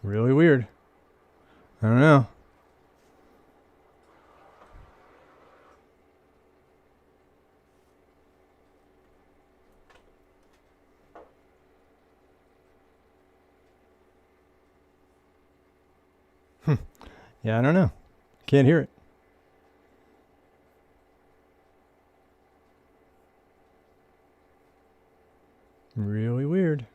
Really weird. I don't know. Yeah, I don't know. Can't hear it. Really weird.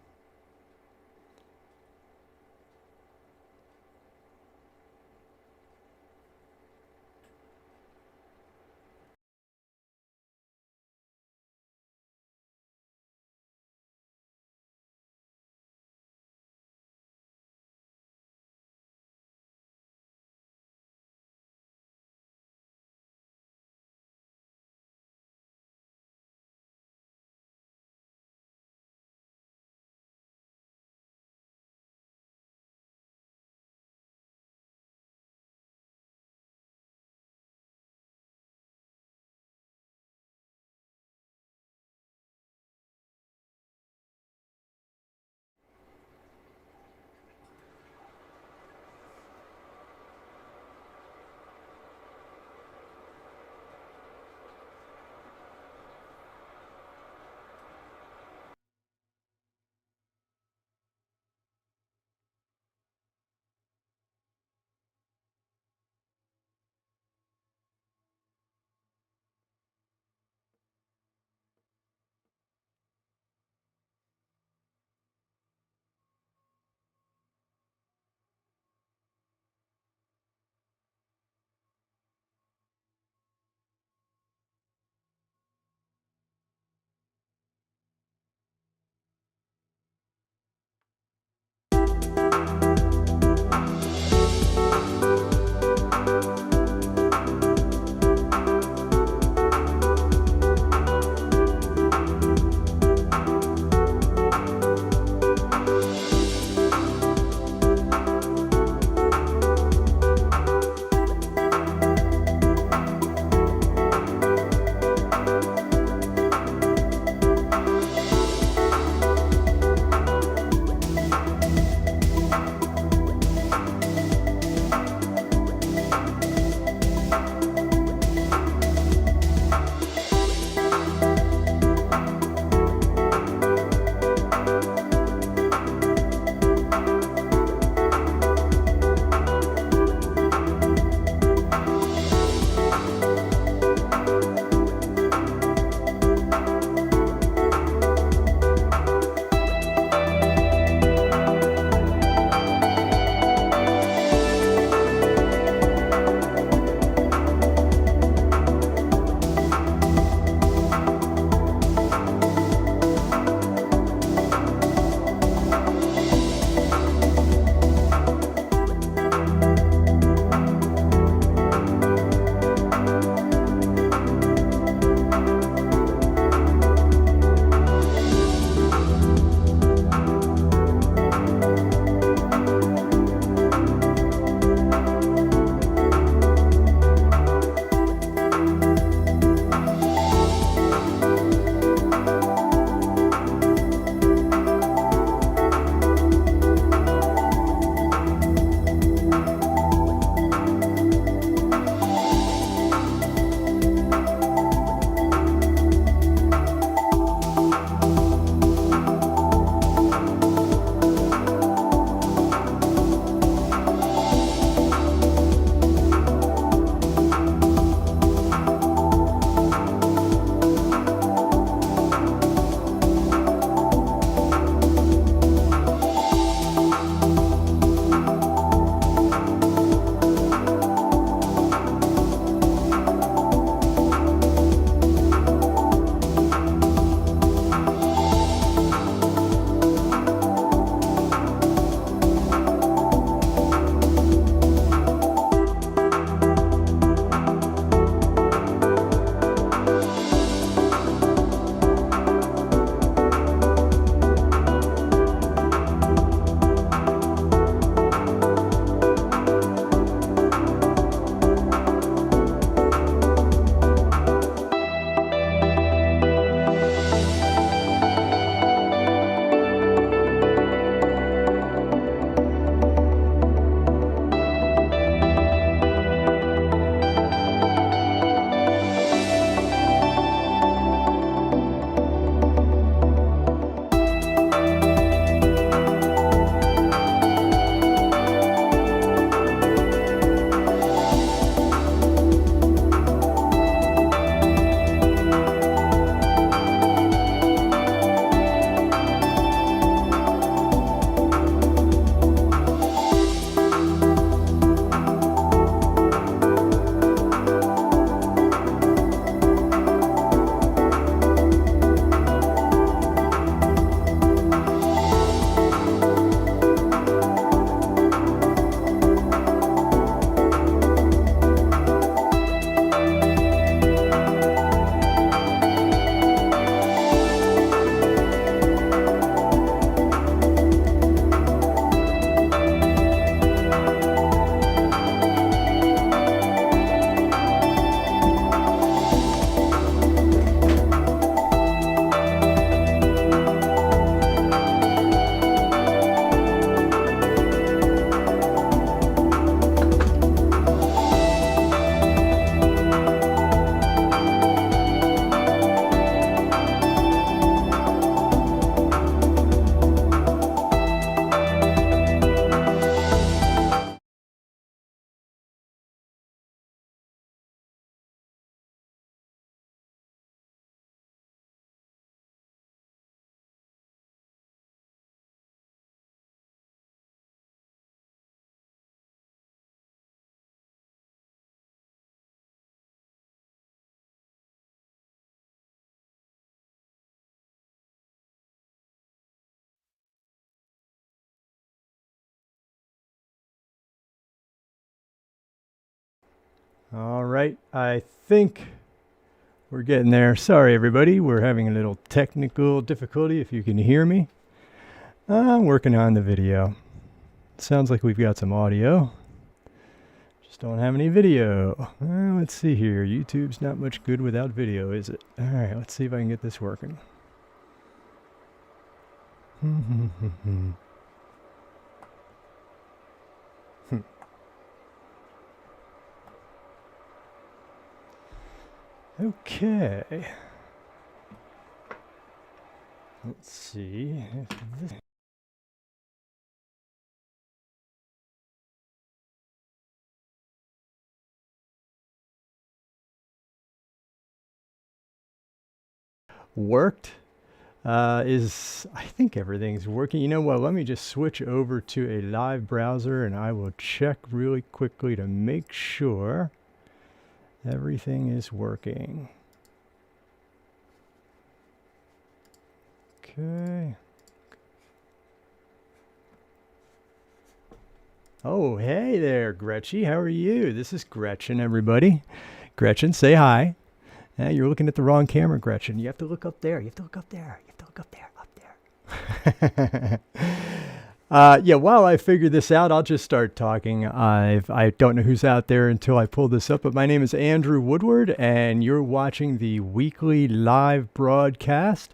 All right, I think we're getting there. Sorry, everybody. We're having a little technical difficulty if you can hear me. I'm working on the video. Sounds like we've got some audio. Just don't have any video. Let's see here. YouTube's not much good without video, is it? All right, let's see if I can get this working. Okay. Let's see if this worked. I think everything's working. You know what? Let me just switch over to a live browser and I will check really quickly to make sure everything is working. Okay. Oh, hey there, Gretchen. How are you? This is Gretchen, everybody. Gretchen, say hi. You're looking at the wrong camera, Gretchen. You have to look up there. You have to look up there. You have to look up there. Up there. Yeah, while I figure this out, I'll just start talking. I don't know who's out there until I pull this up, but my name is Andrew Woodward, and you're watching the weekly live broadcast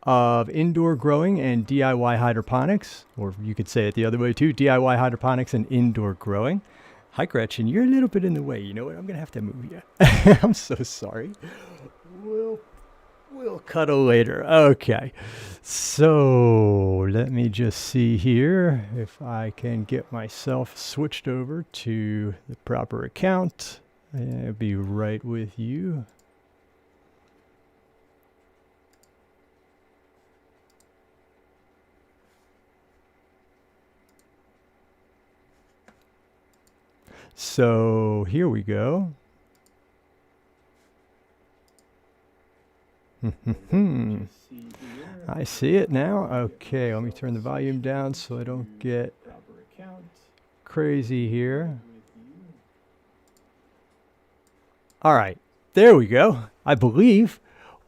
of indoor growing and DIY hydroponics, or you could say it the other way too, DIY hydroponics and indoor growing. Hi, Gretchen. You're a little bit in the way. You know what? I'm going to have to move you. I'm so sorry. We'll cuddle later. Okay. So let me just see here if I can get myself switched over to the proper account. I'll be right with you. So here we go. I see it now. Okay, let me turn the volume down so I don't get crazy here. All right, there we go. I believe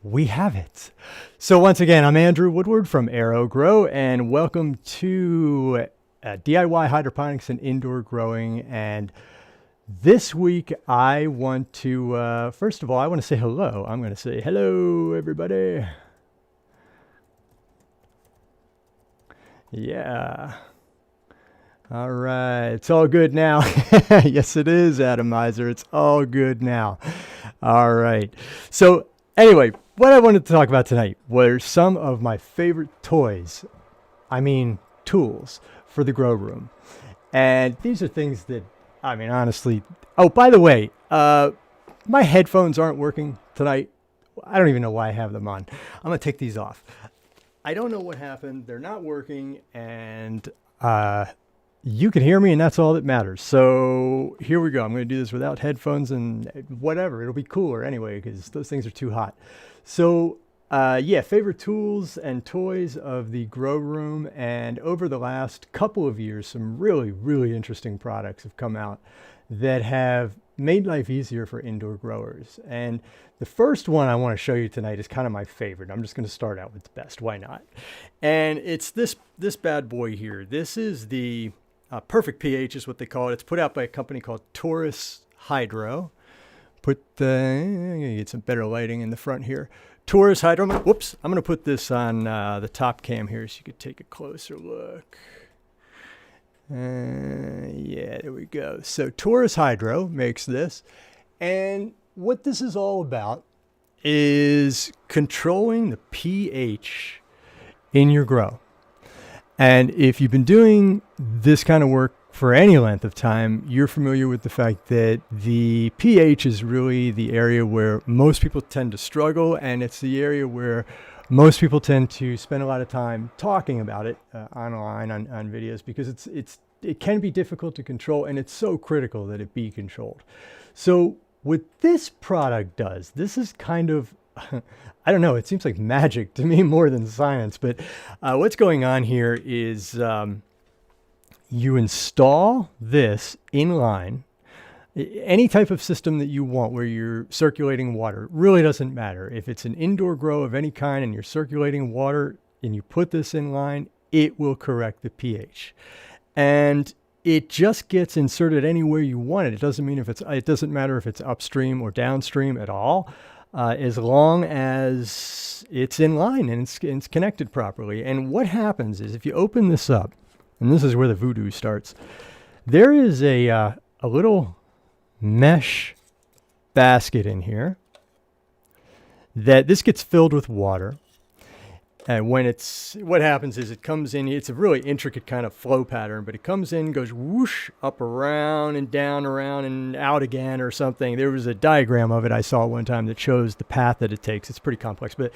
we have it. So once again, I'm Andrew Woodward from Aero-Gro, and welcome to DIY hydroponics and indoor growing. And this week, I want to, first of all, I want to say hello. I'm going to say hello, everybody. Yeah. All right. It's all good now. Yes, it is, Atomizer. It's all good now. All right. So anyway, what I wanted to talk about tonight were some of my favorite toys. I mean, tools for the grow room. And these are things that, I mean, honestly, oh, by the way, my headphones aren't working tonight. I don't even know why I have them on. I'm going to take these off. I don't know what happened. They're not working, and you can hear me, and that's all that matters. So here we go. I'm going to do this without headphones and whatever. It'll be cooler anyway, because those things are too hot. So yeah, favorite tools and toys of the grow room. And over the last couple of years, some really, really interesting products have come out that have made life easier for indoor growers. And the first one I want to show you tonight is kind of my favorite. I'm just going to start out with the best. Why not? And it's this bad boy here. This is the Perfect pH is what they call it. It's put out by a company called Taurus Hydro. Get some better lighting in the front here. Taurus Hydro. Whoops. I'm going to put this on the top cam here so you could take a closer look. Yeah, there we go. So Taurus Hydro makes this. And what this is all about is controlling the pH in your grow. And if you've been doing this kind of work for any length of time, you're familiar with the fact that the pH is really the area where most people tend to struggle, and it's the area where most people tend to spend a lot of time talking about it online on videos, because it can be difficult to control, and it's so critical that it be controlled. So what this product does, this is kind of, I don't know, it seems like magic to me more than science, but what's going on here is you install this in line. Any type of system that you want where you're circulating water, really doesn't matter. If it's an indoor grow of any kind and you're circulating water and you put this in line, it will correct the pH. And it just gets inserted anywhere you want it. It doesn't matter if it's upstream or downstream at all, as long as it's in line and it's connected properly. And what happens is if you open this up, and this is where the voodoo starts, there is a little mesh basket in here that this gets filled with water. And what happens is it comes in, it's a really intricate kind of flow pattern, but it comes in, goes whoosh, up around and down around and out again or something. There was a diagram of it I saw one time that shows the path that it takes. It's pretty complex, but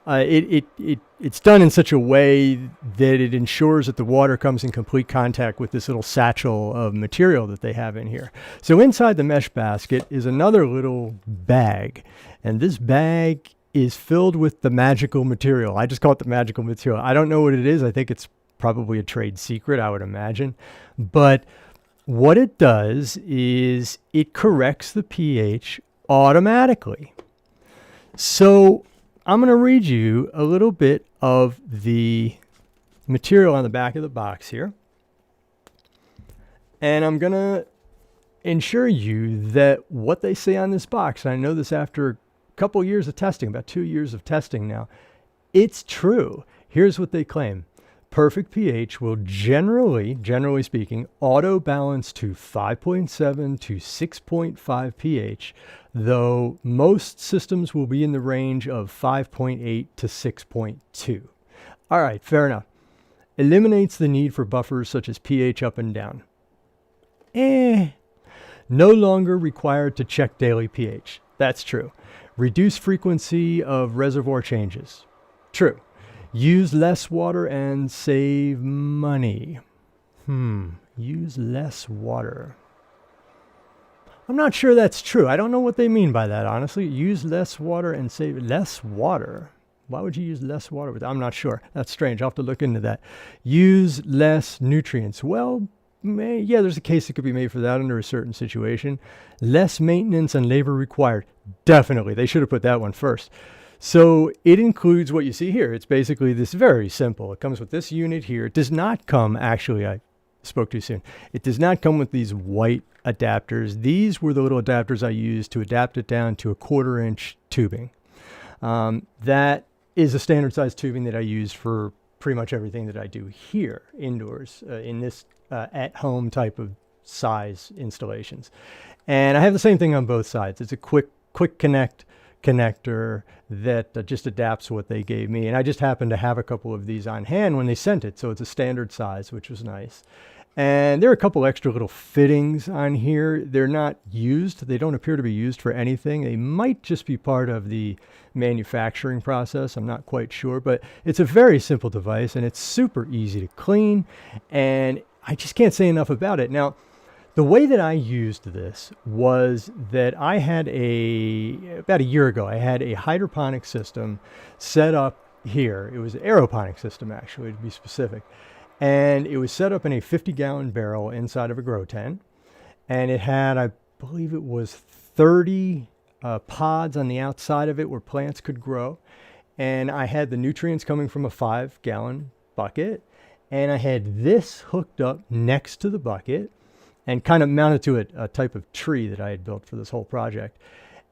it's done in such a way that it ensures that the water comes in complete contact with this little satchel of material that they have in here. So inside the mesh basket is another little bag, and this bag is filled with the magical material. I just call it the magical material. I don't know what it is. I think it's probably a trade secret, I would imagine. But what it does is it corrects the pH automatically. So I'm going to read you a little bit of the material on the back of the box here. And I'm going to ensure you that what they say on this box, and I know this after couple years of testing, about 2 years of testing now, it's true. Here's what they claim. Perfect pH will generally speaking, auto balance to 5.7 to 6.5 pH, though most systems will be in the range of 5.8 to 6.2. All right, fair enough. Eliminates the need for buffers such as pH up and down. No longer required to check daily pH. That's true. Reduce frequency of reservoir changes. True. Use less water and save money. Use less water. I'm not sure that's true. I don't know what they mean by that, honestly. Use less water and save less water. Why would you use less water? I'm not sure. That's strange. I'll have to look into that. Use less nutrients. Well, yeah, there's a case that could be made for that under a certain situation. Less maintenance and labor required. Definitely. They should have put that one first. So it includes what you see here. It's basically this very simple. It comes with this unit here. It does not come, actually, I spoke too soon. It does not come with these white adapters. These were the little adapters I used to adapt it down to a 1/4 inch tubing. That is a standard size tubing that I use for pretty much everything that I do here indoors in this at-home type of size installations. And I have the same thing on both sides. It's a quick connector that just adapts what they gave me. And I just happened to have a couple of these on hand when they sent it. So it's a standard size, which was nice. And there are a couple extra little fittings on here. They're not used. They don't appear to be used for anything. They might just be part of the manufacturing process. I'm not quite sure, but it's a very simple device and it's super easy to clean. And I just can't say enough about it. Now, the way that I used this was that I had about a year ago, I had a hydroponic system set up here. It was an aeroponic system, actually, to be specific. And it was set up in a 50-gallon barrel inside of a grow tent. And it had, I believe it was 30 pods on the outside of it where plants could grow. And I had the nutrients coming from a 5-gallon bucket. And I had this hooked up next to the bucket and kind of mounted to a type of tree that I had built for this whole project.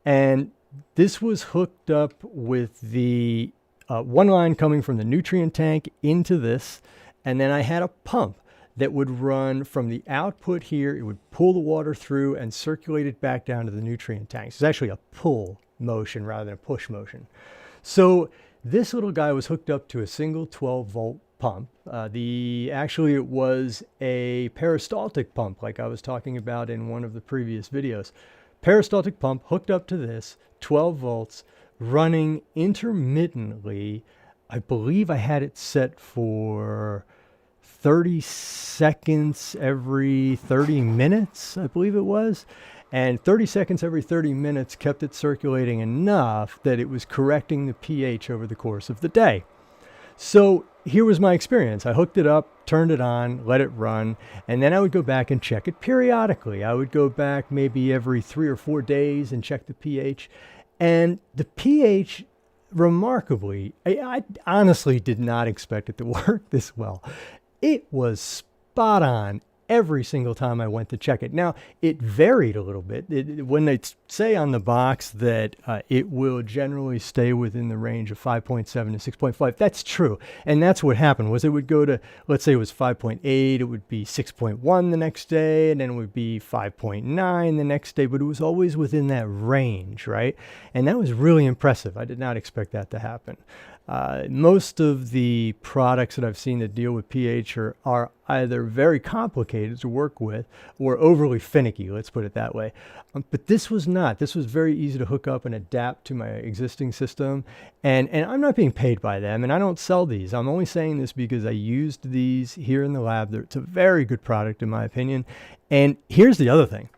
And this was hooked up with the one line coming from the nutrient tank into this. And then I had a pump that would run from the output here. It would pull the water through and circulate it back down to the nutrient tanks. It's actually a pull motion rather than a push motion. So this little guy was hooked up to a single 12-volt pump. Actually, it was a peristaltic pump, like I was talking about in one of the previous videos. Peristaltic pump hooked up to this, 12 volts, running intermittently. I believe I had it set for 30 seconds every 30 minutes, I believe it was. And 30 seconds every 30 minutes kept it circulating enough that it was correcting the pH over the course of the day. So here was my experience. I hooked it up, turned it on, let it run, and then I would go back and check it periodically. I would go back maybe every 3 or 4 days and check the pH. And the pH, remarkably, I honestly did not expect it to work this well. It was spot on every single time I went to check it. Now, it varied a little bit. When they say on the box that it will generally stay within the range of 5.7 to 6.5, that's true. And that's what happened was it would go to, let's say it was 5.8, it would be 6.1 the next day, and then it would be 5.9 the next day, but it was always within that range, right? And that was really impressive. I did not expect that to happen. Most of the products that I've seen that deal with pH are either very complicated to work with or overly finicky, let's put it that way. But this was not. This was very easy to hook up and adapt to my existing system. And I'm not being paid by them, and I don't sell these. I'm only saying this because I used these here in the lab. It's a very good product in my opinion. And here's the other thing.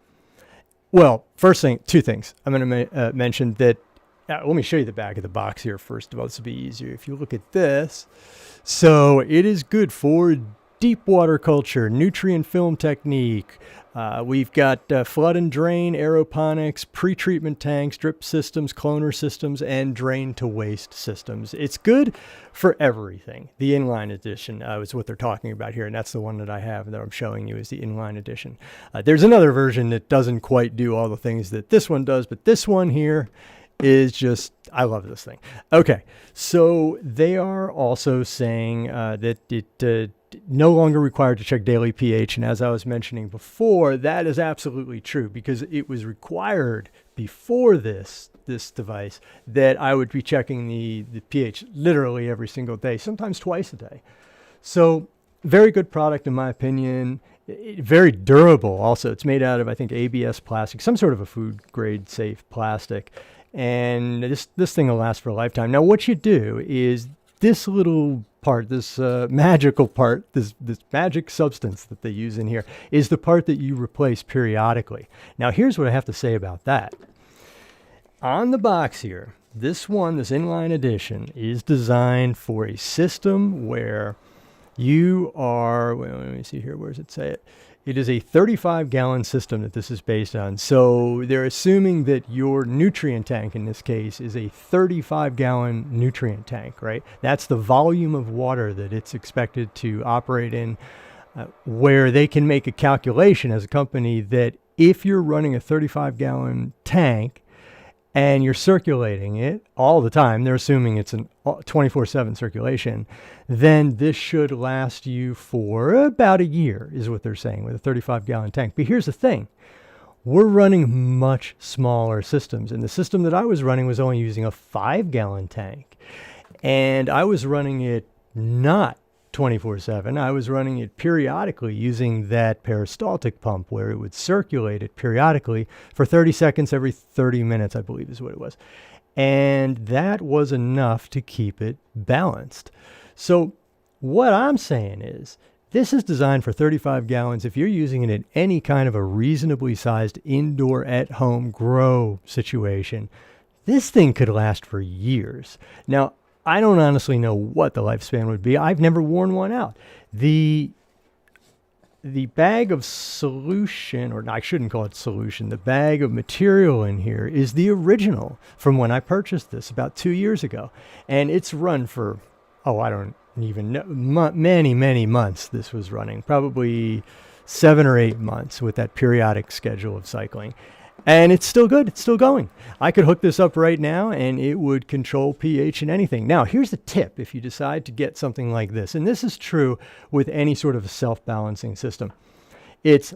Well, first thing, two things. I'm going to mention that. Let me show you the back of the box here first of all. This will be easier. If you look at this, so it is good for deep water culture, nutrient film technique. We've got flood and drain, aeroponics, pre-treatment tanks, drip systems, cloner systems, and drain to waste systems. It's good for everything. The inline edition is what they're talking about here, and that's the one that I have that I'm showing you is the inline edition. There's another version that doesn't quite do all the things that this one does, but this one here is just, I love this thing. Okay, so they are also saying that it no longer required to check daily pH, and as I was mentioning before, that is absolutely true because it was required before this device that I would be checking the pH literally every single day, sometimes twice a day. So very good product in my opinion. Very durable also. It's made out of, I think, ABS plastic, some sort of a food grade safe plastic. And this thing will last for a lifetime. Now, what you do is this little part, this magical part, this magic substance that they use in here is the part that you replace periodically. Now, here's what I have to say about that. On the box here, this inline edition is designed for a system where you are, well, let me see here, where does it say it? It is a 35-gallon system that this is based on. So they're assuming that your nutrient tank, in this case, is a 35-gallon nutrient tank, right? That's the volume of water that it's expected to operate in, where they can make a calculation as a company that if you're running a 35-gallon tank and you're circulating it all the time, they're assuming it's an 24/7 circulation, then this should last you for about a year, is what they're saying, with a 35-gallon tank. But here's the thing. We're running much smaller systems, and the system that I was running was only using a 5-gallon tank. And I was running it not 24/7. I was running it periodically using that peristaltic pump where it would circulate it periodically for 30 seconds every 30 minutes, I believe is what it was. And that was enough to keep it balanced. So what I'm saying is this is designed for 35 gallons. If you're using it in any kind of a reasonably sized indoor at-home grow situation, this thing could last for years. Now, I don't honestly know what the lifespan would be. I've never worn one out. The bag of solution, or I shouldn't call it solution, the bag of material in here is the original from when I purchased this about 2 years ago. And it's run for, I don't even know, many months this was running, probably 7 or 8 months with that periodic schedule of cycling. And it's still good. It's still going. I could hook this up right now and it would control pH and anything. Now, here's the tip if you decide to get something like this. And this is true with any sort of self-balancing system. It's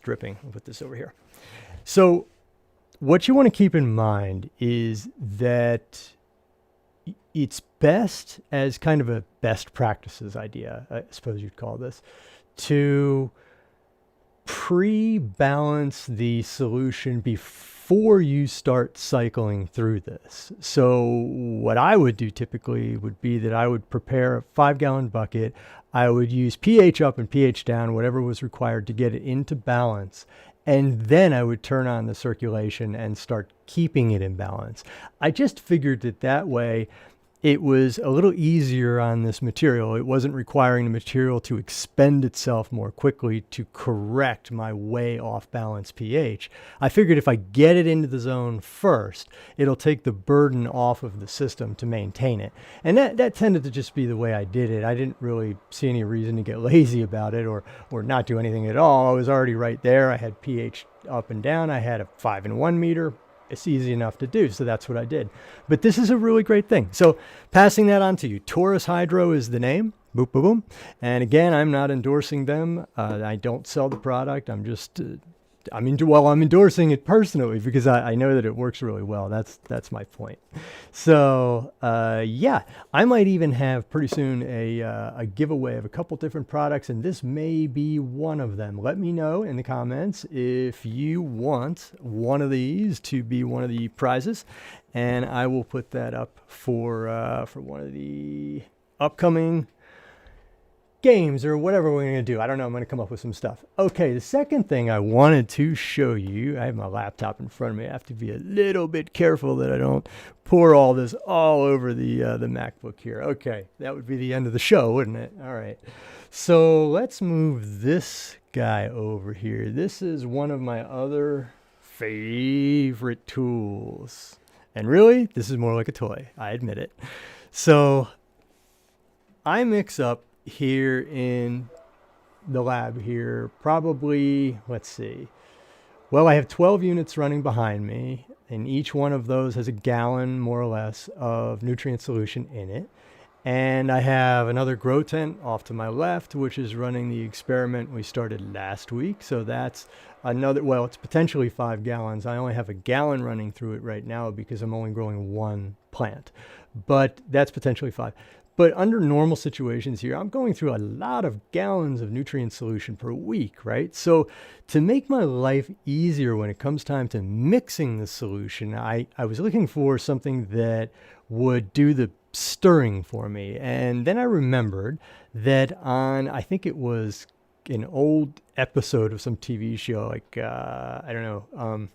dripping. I'll put this over here. So what you want to keep in mind is that it's best, as kind of a best practices idea, I suppose you'd call this, to pre-balance the solution before you start cycling through this. So what I would do typically would be that I would prepare a 5-gallon bucket. I would use pH up and pH down, whatever was required to get it into balance. And then I would turn on the circulation and start keeping it in balance. I just figured that way, it was a little easier on this material. It wasn't requiring the material to expend itself more quickly to correct my way off balance pH. I figured if I get it into the zone first, it'll take the burden off of the system to maintain it. And that tended to just be the way I did it. I didn't really see any reason to get lazy about it or not do anything at all. I was already right there. I had pH up and down. I had a 5 and 1 meter. It's easy enough to do, so that's what I did. But this is a really great thing. So passing that on to you. Taurus Hydro is the name. Boop, boop, boom. And again, I'm not endorsing them. I don't sell the product. I'm just, I'm endorsing it personally because I know that it works really well. That's my point. So yeah, I might even have pretty soon a giveaway of a couple different products, and this may be one of them. Let me know in the comments if you want one of these to be one of the prizes, and I will put that up for one of the upcoming games or whatever we're going to do. I don't know. I'm going to come up with some stuff. Okay, the second thing I wanted to show you, I have my laptop in front of me. I have to be a little bit careful that I don't pour all this all over the MacBook here. Okay, that would be the end of the show, wouldn't it? All right. So let's move this guy over here. This is one of my other favorite tools. And really, this is more like a toy. I admit it. So I mix up here in the lab here, probably, let's see. Well, I have 12 units running behind me, and each one of those has a gallon, more or less, of nutrient solution in it. And I have another grow tent off to my left, which is running the experiment we started last week. So that's another, well, it's potentially 5 gallons. I only have a gallon running through it right now because I'm only growing one plant, but that's potentially 5. But under normal situations here, I'm going through a lot of gallons of nutrient solution per week, right? So to make my life easier when it comes time to mixing the solution, I was looking for something that would do the stirring for me. And then I remembered that on, I think it was an old episode of some TV show, like, I don't know,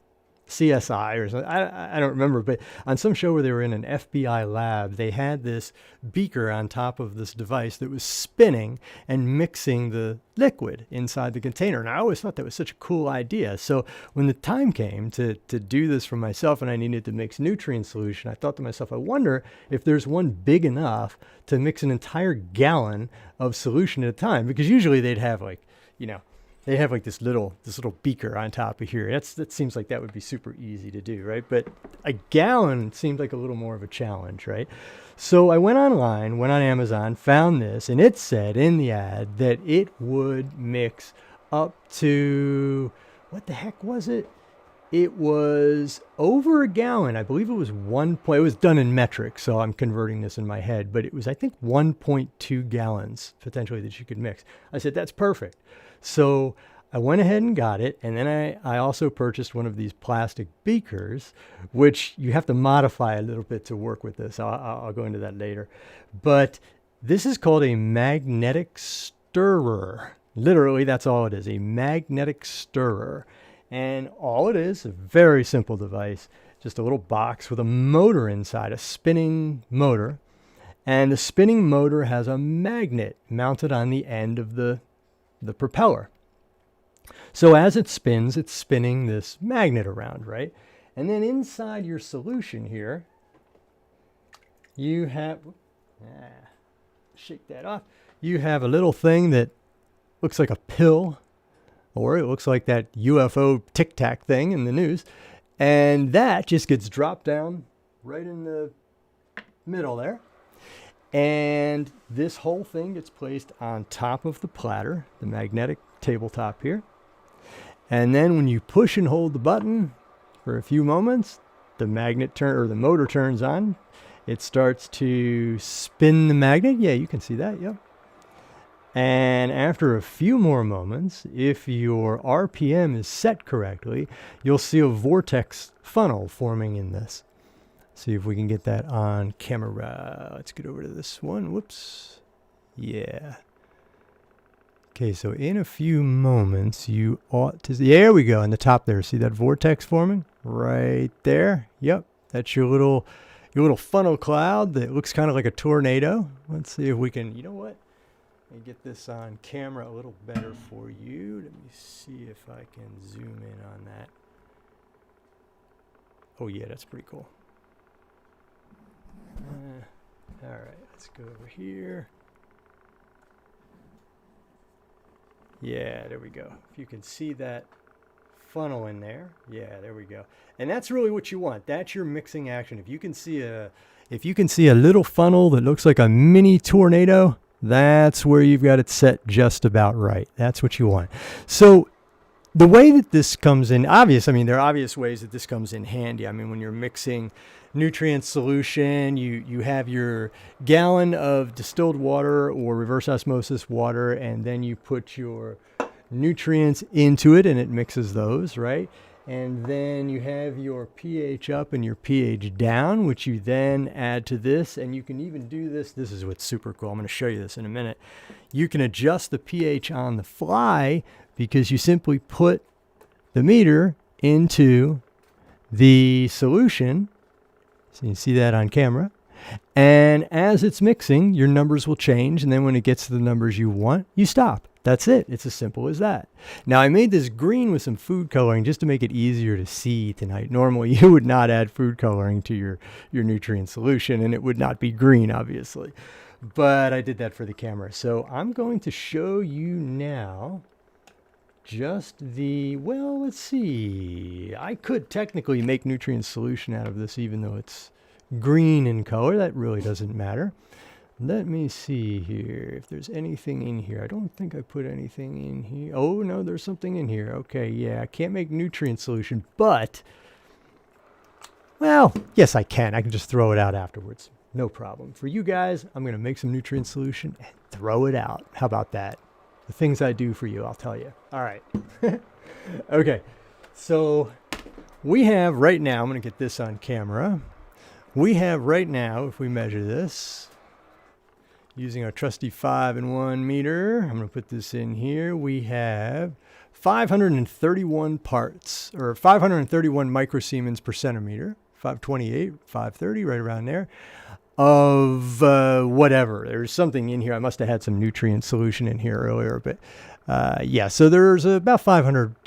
CSI or something. I don't remember, but on some show where they were in an FBI lab, they had this beaker on top of this device that was spinning and mixing the liquid inside the container. And I always thought that was such a cool idea. So when the time came to do this for myself and I needed to mix nutrient solution, I thought to myself, I wonder if there's one big enough to mix an entire gallon of solution at a time, because usually they'd have like, you know, they have like this little beaker on top of here. That seems like that would be super easy to do, right? But a gallon seemed like a little more of a challenge, right? So I went online, went on Amazon, found this, and it said in the ad that it would mix up to, what the heck was it? It was over a gallon. I believe it was it was done in metric, so I'm converting this in my head, but it was, I think, 1.2 gallons potentially that you could mix. I said, that's perfect. So I went ahead and got it, and then I also purchased one of these plastic beakers, which you have to modify a little bit to work with this. I'll go into that later. But this is called a magnetic stirrer. Literally, that's all it is, a magnetic stirrer. And all it is, a very simple device, just a little box with a motor inside, a spinning motor. And the spinning motor has a magnet mounted on the end of the propeller. So as it spins, it's spinning this magnet around, right? And then inside your solution here, you have, shake that off. You have a little thing that looks like a pill, or it looks like that UFO Tic Tac thing in the news. And that just gets dropped down right in the middle there. And this whole thing gets placed on top of the platter, the magnetic tabletop here. And then when you push and hold the button for a few moments, the motor turns on. It starts to spin the magnet. Yeah, you can see that. Yep. And after a few more moments, if your RPM is set correctly, you'll see a vortex funnel forming in this. See if we can get that on camera. Let's get over to this one. Whoops. Yeah. Okay, so in a few moments, you ought to see. There we go, on the top there. See that vortex forming? Right there. Yep. That's your little your little funnel cloud that looks kind of like a tornado. Let's see if we can, you know what? Let me get this on camera a little better for you. Let me see if I can zoom in on that. Oh yeah, that's pretty cool. All right, let's go over here. Yeah, there we go. If you can see that funnel in there. Yeah, there we go. And that's really what you want. That's your mixing action. If you can see a little funnel that looks like a mini tornado, that's where you've got it set just about right. That's what you want. So the way that this comes in, there are obvious ways that this comes in handy. I mean, when you're mixing nutrient solution, you have your gallon of distilled water or reverse osmosis water, and then you put your nutrients into it and it mixes those, right? And then you have your pH up and your pH down, which you then add to this. And you can even do this. This is what's super cool. I'm going to show you this in a minute. You can adjust the pH on the fly because you simply put the meter into the solution. So you see that on camera. And as it's mixing, your numbers will change. And then when it gets to the numbers you want, you stop. That's it. It's as simple as that. Now, I made this green with some food coloring just to make it easier to see tonight. Normally, you would not add food coloring to your nutrient solution, and it would not be green, obviously. But I did that for the camera. So I'm going to show you now just well, let's see. I could technically make nutrient solution out of this, even though it's green in color. That really doesn't matter. Let me see here if there's anything in here. I don't think I put anything in here. Oh, no, there's something in here. Okay, yeah, I can't make nutrient solution, but, well, yes, I can. I can just throw it out afterwards. No problem. For you guys, I'm going to make some nutrient solution and throw it out. How about that? The things I do for you, I'll tell you. All right. Okay, so we have right now, I'm going to get this on camera. We have right now, if we measure this, using our trusty 5-in-1 meter, I'm going to put this in here. We have 531 parts, or 531 microsiemens per centimeter, 528, 530, right around there, of whatever. There's something in here. I must have had some nutrient solution in here earlier, but yeah, so there's about 500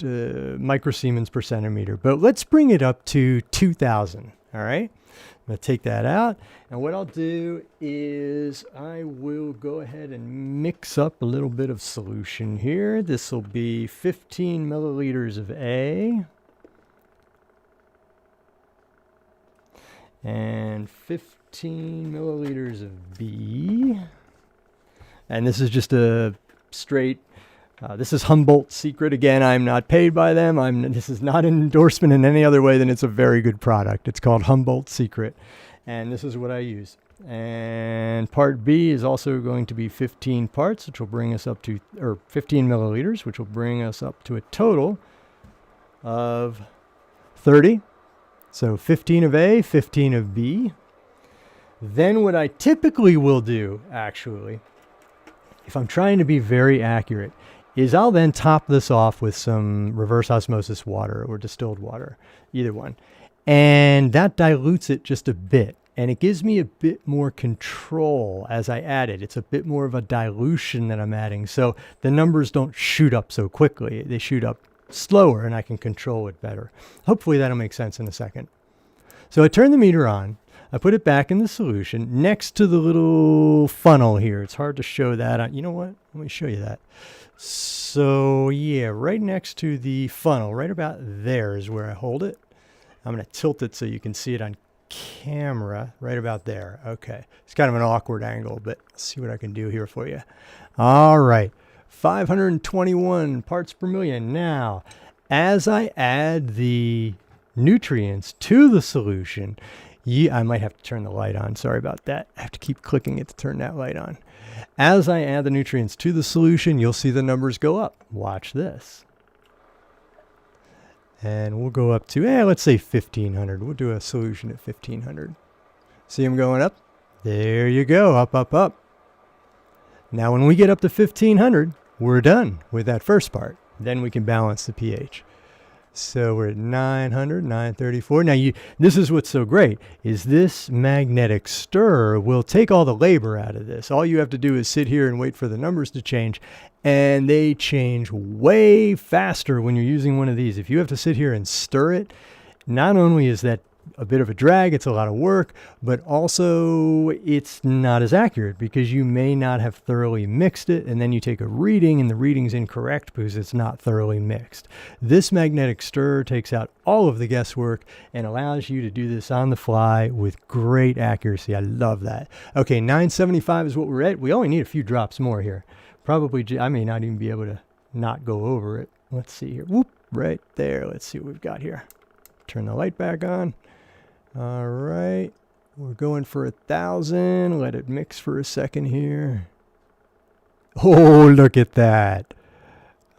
microsiemens per centimeter. But let's bring it up to 2,000, all right? I'm going to take that out, and what I'll do is I will go ahead and mix up a little bit of solution here. This will be 15 milliliters of A and 15 milliliters of B, and this is just a straight this is Humboldt's Secret. Again, I'm not paid by them. This is not an endorsement in any other way than it's a very good product. It's called Humboldt's Secret, and this is what I use. And part B is also going to be 15 parts, which will bring us up to, or 15 milliliters, which will bring us up to a total of 30. So 15 of A, 15 of B. Then what I typically will do, actually, if I'm trying to be very accurate, is I'll then top this off with some reverse osmosis water or distilled water, either one. And that dilutes it just a bit. And it gives me a bit more control as I add it. It's a bit more of a dilution that I'm adding. So the numbers don't shoot up so quickly. They shoot up slower and I can control it better. Hopefully that'll make sense in a second. So I turn the meter on. I put it back in the solution next to the little funnel here. It's hard to show that. You know what? Let me show you that. So yeah, right next to the funnel, right about there is where I hold it. I'm going to tilt it so you can see it on camera, right about there. Okay. It's kind of an awkward angle, but let's see what I can do here for you. All right. 521 parts per million. Now, as I add the nutrients to the solution, I might have to turn the light on. Sorry about that. I have to keep clicking it to turn that light on. As I add the nutrients to the solution, you'll see the numbers go up. Watch this. And we'll go up to, let's say 1,500. We'll do a solution at 1,500. See them going up? There you go. Up, up, up. Now, when we get up to 1,500, we're done with that first part. Then we can balance the pH. So we're at 900, 934. Now this is what's so great, is this magnetic stir will take all the labor out of this. All you have to do is sit here and wait for the numbers to change, and they change way faster when you're using one of these. If you have to sit here and stir it, not only is that a bit of a drag, it's a lot of work, but also it's not as accurate because you may not have thoroughly mixed it, and then you take a reading and the reading's incorrect because it's not thoroughly mixed. This magnetic stir takes out all of the guesswork and allows you to do this on the fly with great accuracy. I love that. Okay, 975 is what we're at. We only need a few drops more here. Probably, I may not even be able to not go over it. Let's see here. Whoop, right there. Let's see what we've got here. Turn the light back on. All right, we're going for 1,000. Let it mix for a second here. Oh, look at that.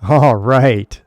All right.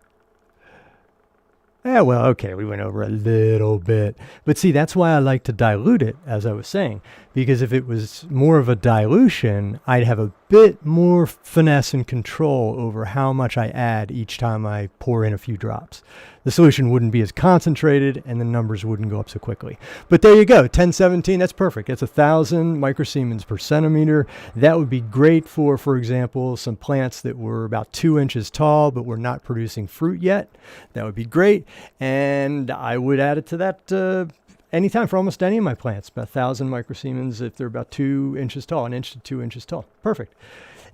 Yeah, well, okay, we went over a little bit. But see, that's why I like to dilute it, as I was saying. Because if it was more of a dilution, I'd have a bit more finesse and control over how much I add each time I pour in a few drops. The solution wouldn't be as concentrated, and the numbers wouldn't go up so quickly. But there you go, 1017, that's perfect. That's 1,000 microsiemens per centimeter. That would be great for example, some plants that were about 2 inches tall, but were not producing fruit yet. That would be great. And I would add it to that anytime for almost any of my plants, about 1,000 microsiemens if they're about 2 inches tall, 1 inch to 2 inches tall. Perfect.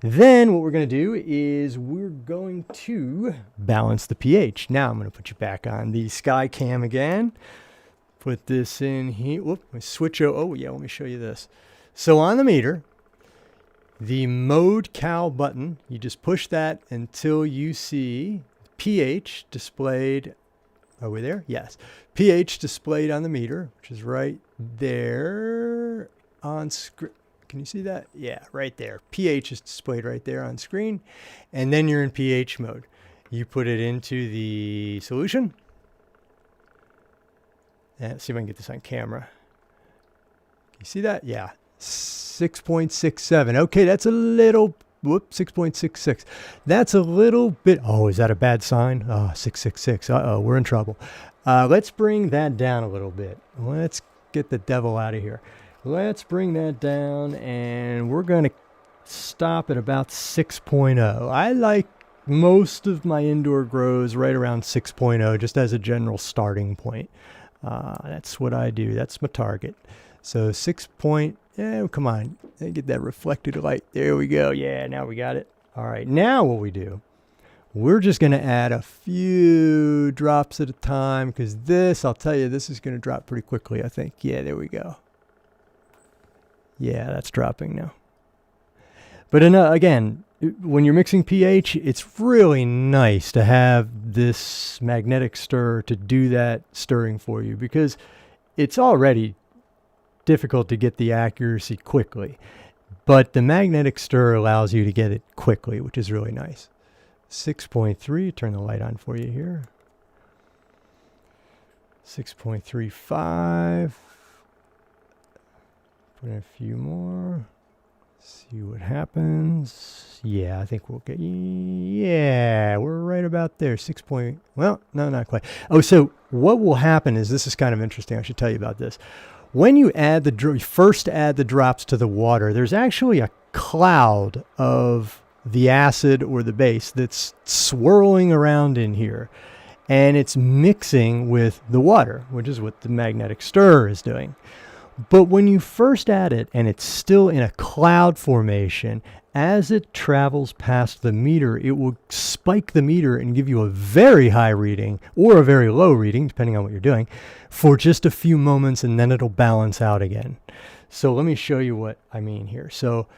Then what we're going to do is we're going to balance the pH. Now I'm going to put you back on the Sky Cam again. Put this in here. Whoop, switch. Oh yeah, let me show you this. So on the meter, the mode cal button, you just push that until you see pH displayed. Are we there? Yes. pH displayed on the meter, which is right there on screen. Can you see that? Yeah, right there. pH is displayed right there on screen. And then you're in pH mode. You put it into the solution. Let's see if I can get this on camera. Can you see that? Yeah. 6.67. Okay, that's a little, 6.66. That's a little bit, oh, is that a bad sign? Oh, 666. Uh-oh, we're in trouble. Let's bring that down a little bit. Let's get the devil out of here. Let's bring that down, and we're going to stop at about 6.0. I like most of my indoor grows right around 6.0, just as a general starting point. That's what I do. That's my target. So 6 point, come on. Get that reflected light. There we go. Yeah, now we got it. All right, now what we do, we're just going to add a few drops at a time, because this, I'll tell you, this is going to drop pretty quickly, I think. Yeah, there we go. Yeah, that's dropping now. But again, when you're mixing pH, it's really nice to have this magnetic stir to do that stirring for you, because it's already difficult to get the accuracy quickly. But the magnetic stir allows you to get it quickly, which is really nice. 6.3, turn the light on for you here. 6.35. Put in a few more. See what happens. Yeah, I think we'll get, yeah, we're right about there. 6 point, well, no, not quite. Oh, so what will happen is, this is kind of interesting. I should tell you about this. When you add first add the drops to the water, there's actually a cloud of the acid or the base that's swirling around in here. And it's mixing with the water, which is what the magnetic stir is doing. But when you first add it and it's still in a cloud formation, as it travels past the meter, it will spike the meter and give you a very high reading or a very low reading, depending on what you're doing, for just a few moments, and then it'll balance out again. So let me show you what I mean here. So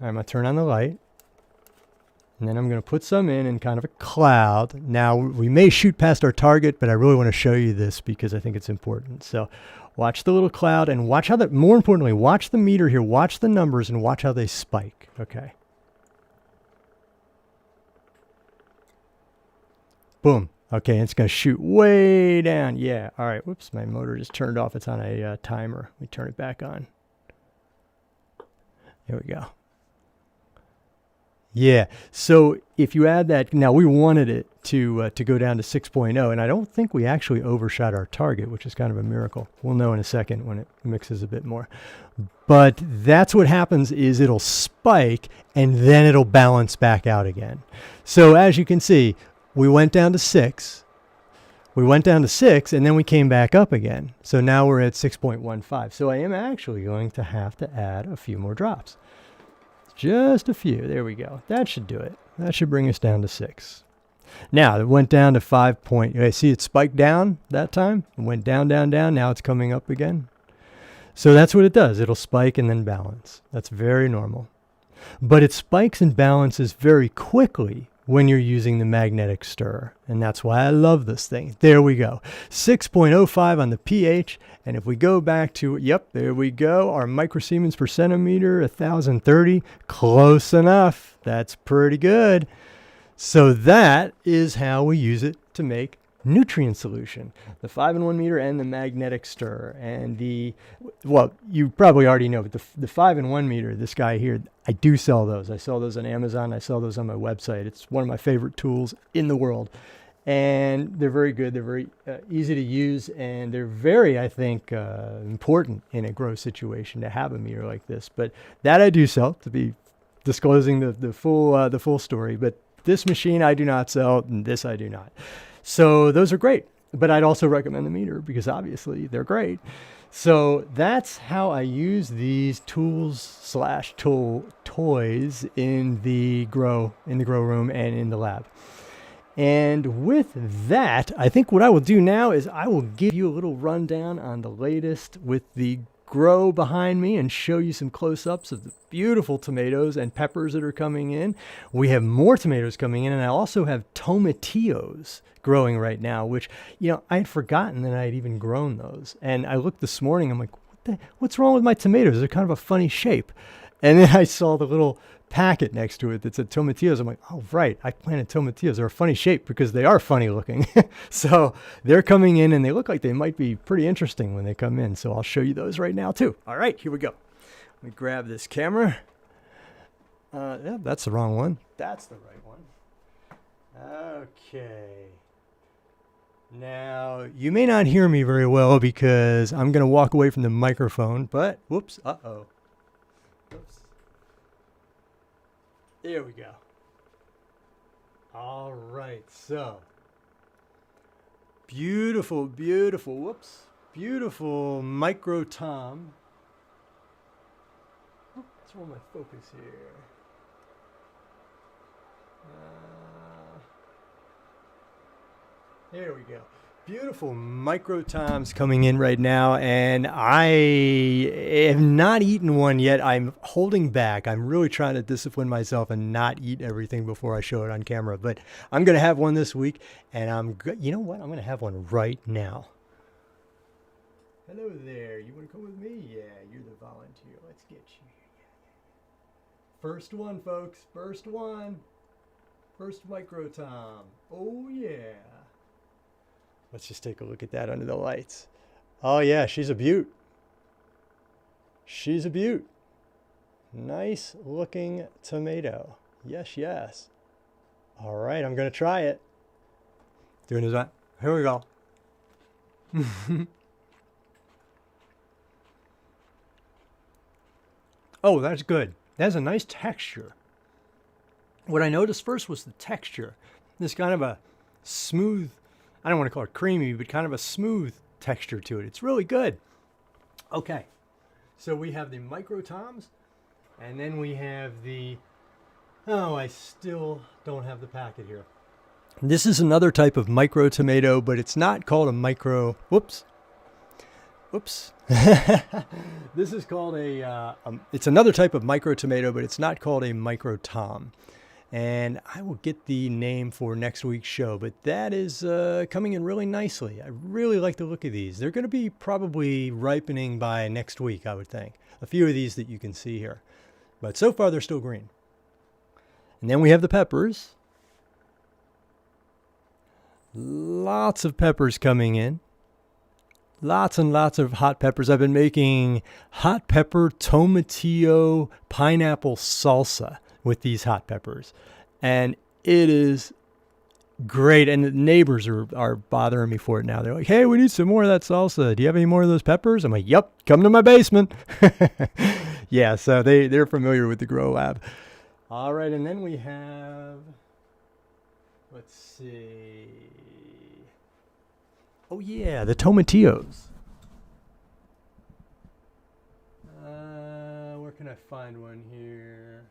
I'm going to turn on the light, and then I'm going to put some in kind of a cloud. Now, we may shoot past our target, but I really want to show you this because I think it's important. So watch the little cloud, and watch how that, more importantly, watch the meter here, watch the numbers, and watch how they spike. Okay. Boom. Okay, it's going to shoot way down. Yeah. All right. Whoops, my motor just turned off. It's on a timer. Let me turn it back on. There we go. Yeah. So if you add that, now we wanted it to go down to 6.0, and I don't think we actually overshot our target, which is kind of a miracle. We'll know in a second when it mixes a bit more. But that's what happens is it'll spike and then it'll balance back out again. So as you can see, we went down to 6. We went down to 6 and then we came back up again. So now we're at 6.15. So I am actually going to have to add a few more drops. Just a few. There we go. That should do it. That should bring us down to 6. Now it went down to 5. See, it spiked down that time. It went down, down, down. Now it's coming up again. So that's what it does. It'll spike and then balance. That's very normal. But it spikes and balances very quickly when you're using the magnetic stir. And that's why I love this thing. There we go. 6.05 on the pH. And if we go back to, yep, there we go. Our microsiemens per centimeter, 1030. Close enough. That's pretty good. So that is how we use it to make nutrient solution, the 5-in-1 meter and the magnetic stir. And well, you probably already know, but the 5-in-1 meter, this guy here, I do sell those. I sell those on Amazon. I sell those on my website. It's one of my favorite tools in the world. And they're very good. They're very easy to use. And they're very, I think, important in a grow situation to have a meter like this. But that I do sell, to be disclosing the full story. But this machine I do not sell, and this I do not. So those are great, but I'd also recommend the meter because obviously they're great. So that's how I use these toys in the grow room and in the lab. And with that, I think what I will do now is I will give you a little rundown on the latest with the Grow behind me and show you some close-ups of the beautiful tomatoes and peppers that are coming in. We have more tomatoes coming in, and I also have tomatillos growing right now, which, I had forgotten that I had even grown those. And I looked this morning, I'm like, what's wrong with my tomatoes? They're kind of a funny shape. And then I saw the little packet next to it that said tomatillos. I'm like, oh, right, I planted tomatillos. They're a funny shape because they are funny looking. So they're coming in and they look like they might be pretty interesting when they come in. So I'll show you those right now too. All right, here we go. Let me grab this camera. Yeah, that's the wrong one. That's the right one. Okay. Now, you may not hear me very well because I'm going to walk away from the microphone, but whoops, uh-oh. Oops. There we go. All right, so beautiful, beautiful micro tom. What's wrong with my focus here? There we go. Beautiful micro toms coming in right now, and I have not eaten one yet. I'm holding back. I'm really trying to discipline myself and not eat everything before I show it on camera. But I'm going to have one this week, and you know what? I'm going to have one right now. Hello there. You want to come with me? Yeah, you're the volunteer. Let's get you here. First one, folks. First one. First micro tom. Oh, yeah. Let's just take a look at that under the lights. Oh, yeah, she's a beaut. She's a beaut. Nice looking tomato. Yes, yes. All right, I'm going to try it. Doing his right. Here we go. Oh, that's good. That has a nice texture. What I noticed first was the texture. This kind of a smooth, I don't want to call it creamy, but kind of a smooth texture to it. It's really good. Okay, so we have the micro toms, and then we have the, oh, I still don't have the packet here. This is another type of micro tomato, but it's not called a micro, whoops. This is called it's another type of micro tomato, but it's not called a micro tom. And I will get the name for next week's show, but that is coming in really nicely. I really like the look of these. They're going to be probably ripening by next week, I would think. A few of these that you can see here. But so far, they're still green. And then we have the peppers. Lots of peppers coming in. Lots and lots of hot peppers. I've been making hot pepper tomatillo pineapple salsa. with these hot peppers. And it is great. And the neighbors are bothering me for it now. They're like, hey, we need some more of that salsa. Do you have any more of those peppers? I'm like, yep, come to my basement. Yeah, so they're familiar with the Grow Lab. All right, and then we have, let's see. Oh, yeah, the tomatillos. Where can I find one here?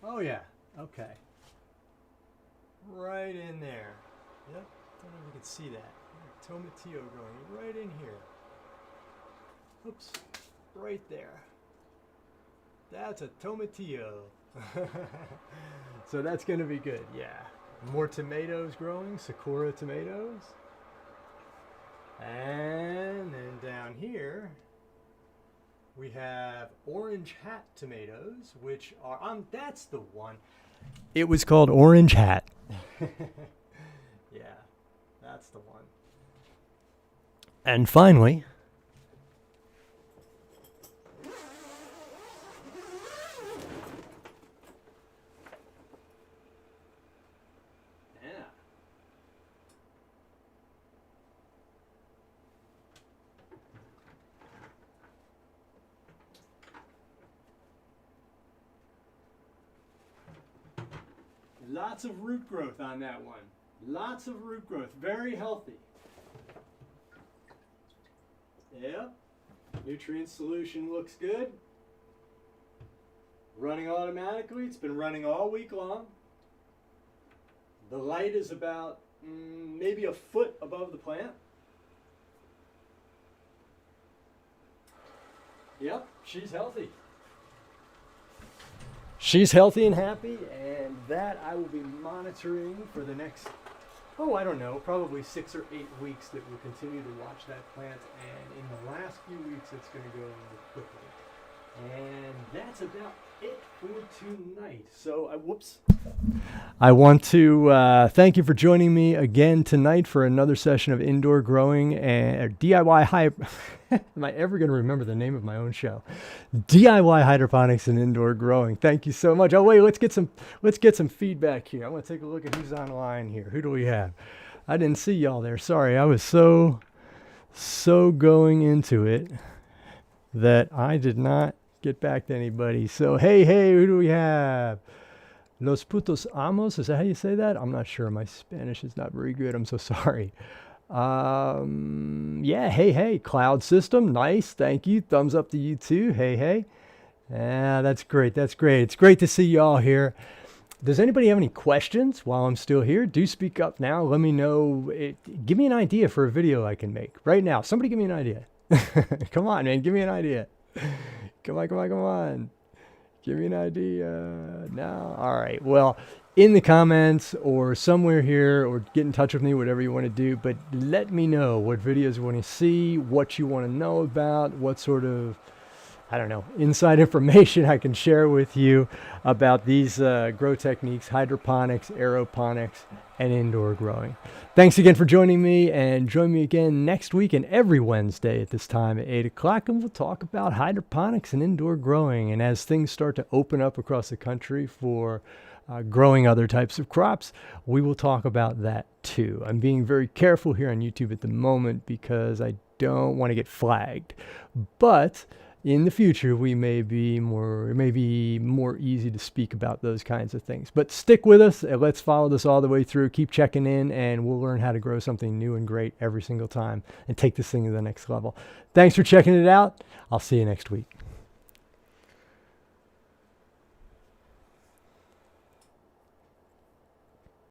Oh, yeah, okay. Right in there. Yep, don't know if you can see that. Tomatillo growing right in here. Oops, right there. That's a tomatillo. So that's going to be good, yeah. More tomatoes growing, Sakura tomatoes. And then down here, we have orange hat tomatoes, which are, that's the one. It was called Orange Hat. Yeah, that's the one. And finally, lots of root growth on that one. Lots of root growth. Very healthy. Yep. Nutrient solution looks good. Running automatically. It's been running all week long. The light is about maybe a foot above the plant. Yep, she's healthy. She's healthy and happy, and that I will be monitoring for the next, I don't know, probably 6 or 8 weeks that we'll continue to watch that plant. And in the last few weeks, it's going to go quickly. And that's about it for tonight. So, whoops. I want to thank you for joining me again tonight for another session of indoor growing and DIY Am I ever going to remember the name of my own show? DIY hydroponics and indoor growing. Thank you so much. Oh wait, let's get some feedback here. I want to take a look at who's online here. Who do we have? I didn't see y'all there. Sorry, I was so going into it that I did not get back to anybody. So hey, who do we have? Los putos amos. Is that how you say that? I'm not sure. My Spanish is not very good. I'm so sorry. Yeah, hey, Cloud System, nice, thank you, thumbs up to you too, hey. Yeah, that's great, it's great to see y'all here. Does anybody have any questions while I'm still here? Do speak up now, let me know, give me an idea for a video I can make right now. Somebody give me an idea. Come on, man, give me an idea. Come on. Give me an idea now. All right, well, in the comments or somewhere here, or get in touch with me, whatever you want to do, but let me know what videos you want to see, what you want to know about, what sort of, I don't know, inside information I can share with you about these grow techniques, hydroponics, aeroponics, and indoor growing. Thanks again for joining me, and join me again next week and every Wednesday at this time at 8 o'clock, and we'll talk about hydroponics and indoor growing. And as things start to open up across the country for growing other types of crops, we will talk about that too. I'm being very careful here on YouTube at the moment because I don't want to get flagged. But in the future, it may be more easy to speak about those kinds of things. But stick with us and let's follow this all the way through. Keep checking in, and we'll learn how to grow something new and great every single time and take this thing to the next level. Thanks for checking it out. I'll see you next week.